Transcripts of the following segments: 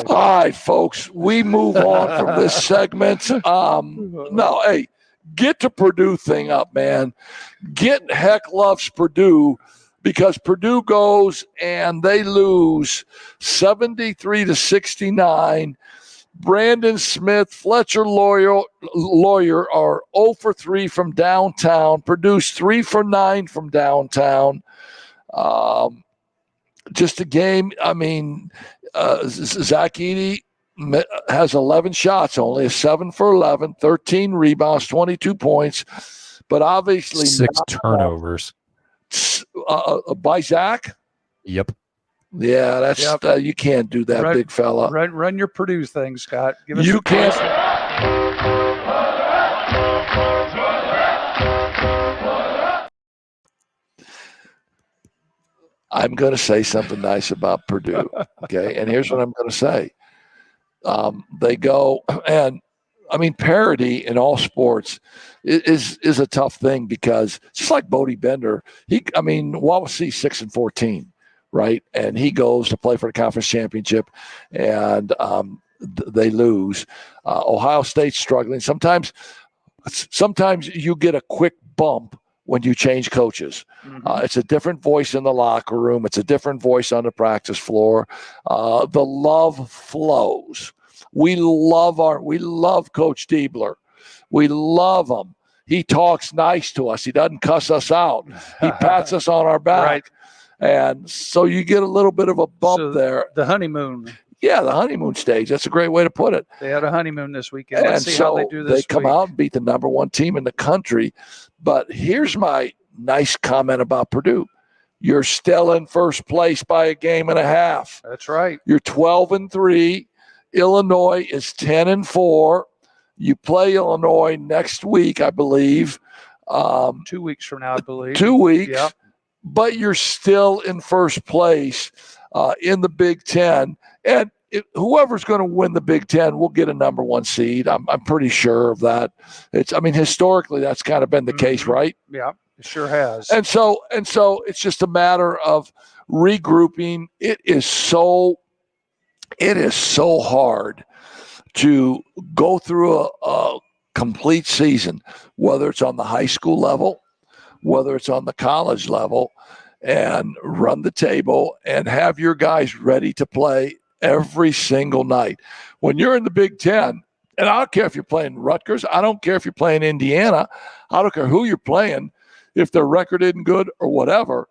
right. All right, folks, we move on from this segment. No, hey, get the Purdue thing up, man. Get Heck Loves Purdue, because Purdue goes and they lose 73-69. Brandon Smith, Fletcher Lawyer are 0 for 3 from downtown. Purdue's 3 for 9 from downtown. Just a game. I mean, Zach Edey has 11 shots, only a 7 for 11, 13 rebounds, 22 points. But obviously 6 turnovers. By Zach? Yep. Yeah, that's you can't do that, big fella. Run your Purdue thing, Scott. Give us You can't. I'm going to say something nice about Purdue, okay? And here's what I'm going to say. They go, and I mean, parity in all sports is a tough thing, because just like Bodie Bender, Wawasee 6-14, right? And he goes to play for the conference championship, and they lose. Ohio State's struggling. Sometimes you get a quick bump when you change coaches. It's a different voice in the locker room. It's a different voice on the practice floor. The love flows. We love Coach Diebler. We love him. He talks nice to us. He doesn't cuss us out. He pats us on our back. Right. And so you get a little bit of a bump there. The honeymoon. Yeah, the honeymoon stage. That's a great way to put it. They had a honeymoon this weekend. Let's see so how they do this They come week. out and beat the number one team in the country. But here's my nice comment about Purdue. You're still in first place by a game and a half. That's right. You're 12-3. Illinois is 10-4. You play Illinois next week, I believe. 2 weeks from now, I believe. 2 weeks. Yep. But you're still in first place in the Big Ten. And whoever's going to win the Big Ten will get a number one seed. I'm pretty sure of that. Historically, that's kind of been the case, right? Yeah, it sure has. And so it's just a matter of regrouping. It is so hard to go through a complete season, whether it's on the high school level, whether it's on the college level, and run the table and have your guys ready to play every single night. When you're in the Big Ten, and I don't care if you're playing Rutgers, I don't care if you're playing Indiana, I don't care who you're playing, if their record isn't good or whatever,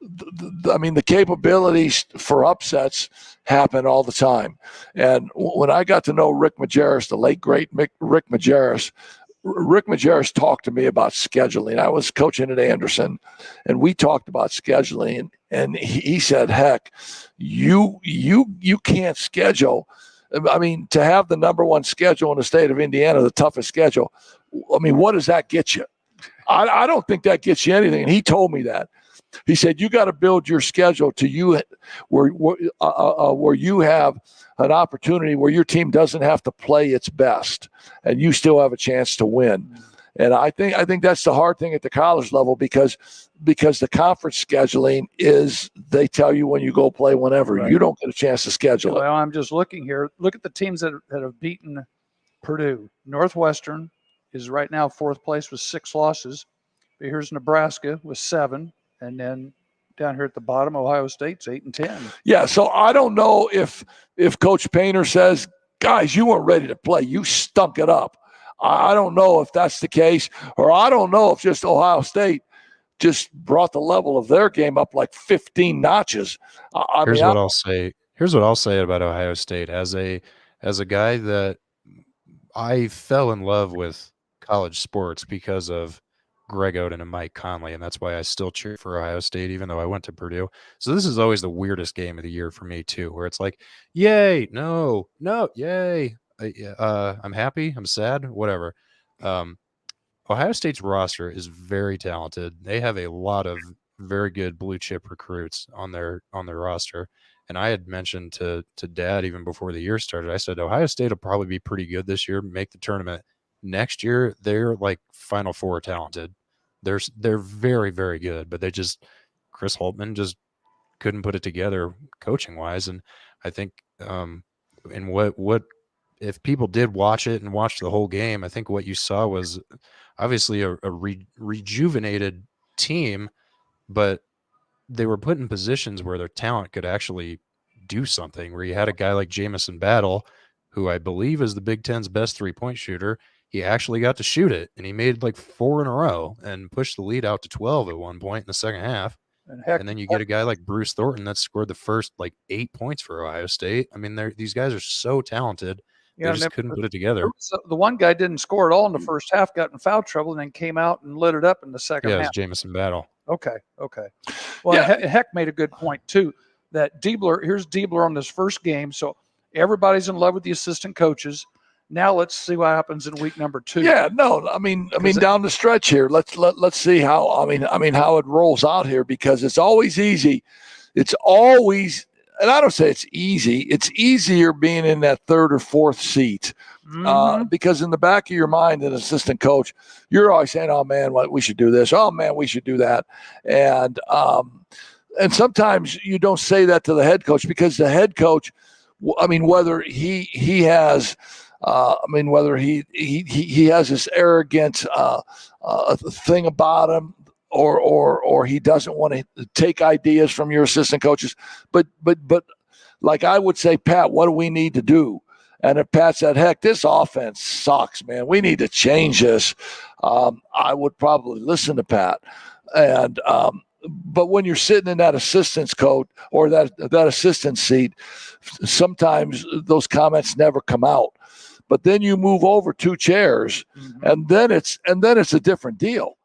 the capabilities for upsets happen all the time. And when I got to know Rick Majerus, the late, great Rick Majerus talked to me about scheduling. I was coaching at Anderson, and we talked about scheduling. And he said, heck, you can't schedule. I mean, to have the number one schedule in the state of Indiana, the toughest schedule, I mean, what does that get you? I don't think that gets you anything. And he told me that. He said, you got to build your schedule to you where you have an opportunity where your team doesn't have to play its best and you still have a chance to win. And I think that's the hard thing at the college level, because the conference scheduling is, they tell you when you go play whenever. Right. You don't get a chance to schedule it. Well, I'm just looking here. Look at the teams that have beaten Purdue. Northwestern is right now fourth place with 6 losses. But here's Nebraska with 7. And then down here at the bottom, Ohio State's 8-10. Yeah, so I don't know if Coach Painter says, guys, you weren't ready to play. You stunk it up. I don't know if that's the case, or I don't know if just Ohio State just brought the level of their game up like 15 notches. Here's what I'll say about Ohio State. As a guy that I fell in love with college sports because of Greg Oden and Mike Conley, and that's why I still cheer for Ohio State, even though I went to Purdue. So this is always the weirdest game of the year for me too, where it's like, yay, no, yay, I'm happy, I'm sad, whatever. Ohio State's roster is very talented. They have a lot of very good blue chip recruits on their roster. And I had mentioned to Dad even before the year started, I said Ohio State will probably be pretty good this year, make the tournament. Next year, they're like Final Four talented. They're very, very good, but Chris Holtmann just couldn't put it together coaching wise. And I think And what if people did watch it and watch the whole game, I think what you saw was obviously a rejuvenated team, but they were put in positions where their talent could actually do something, where you had a guy like Jamison Battle, who I believe is the Big Ten's best three-point shooter. He actually got to shoot it, and he made like 4 in a row and pushed the lead out to 12 at one point in the second half. And heck, And then you get a guy like Bruce Thornton that scored the first like 8 points for Ohio State. I mean, these guys are so talented. They just couldn't put it together. The one guy didn't score at all in the first half, got in foul trouble, and then came out and lit it up in the second half. Yeah, it's Jamison Battle. Okay. Well, Heck made a good point, too, that here's Diebler on this first game. So everybody's in love with the assistant coaches. Now let's see what happens in week number 2. Yeah, no, I mean down the stretch here. Let's see how how it rolls out here, because it's always easy. It's always, and I don't say it's easy. It's easier being in that 3rd or 4th seat. Because in the back of your mind, an assistant coach, you're always saying, "Oh man, we should do this. Oh man, we should do that." And sometimes you don't say that to the head coach, because the head coach, whether he has, whether he has this arrogant thing about him, or he doesn't want to take ideas from your assistant coaches, but like I would say, Pat, what do we need to do? And if Pat said, heck, this offense sucks, man, we need to change this, I would probably listen to Pat. And but when you're sitting in that assistant's coach or that assistant seat, sometimes those comments never come out. But then you move over 2 chairs, and then it's a different deal.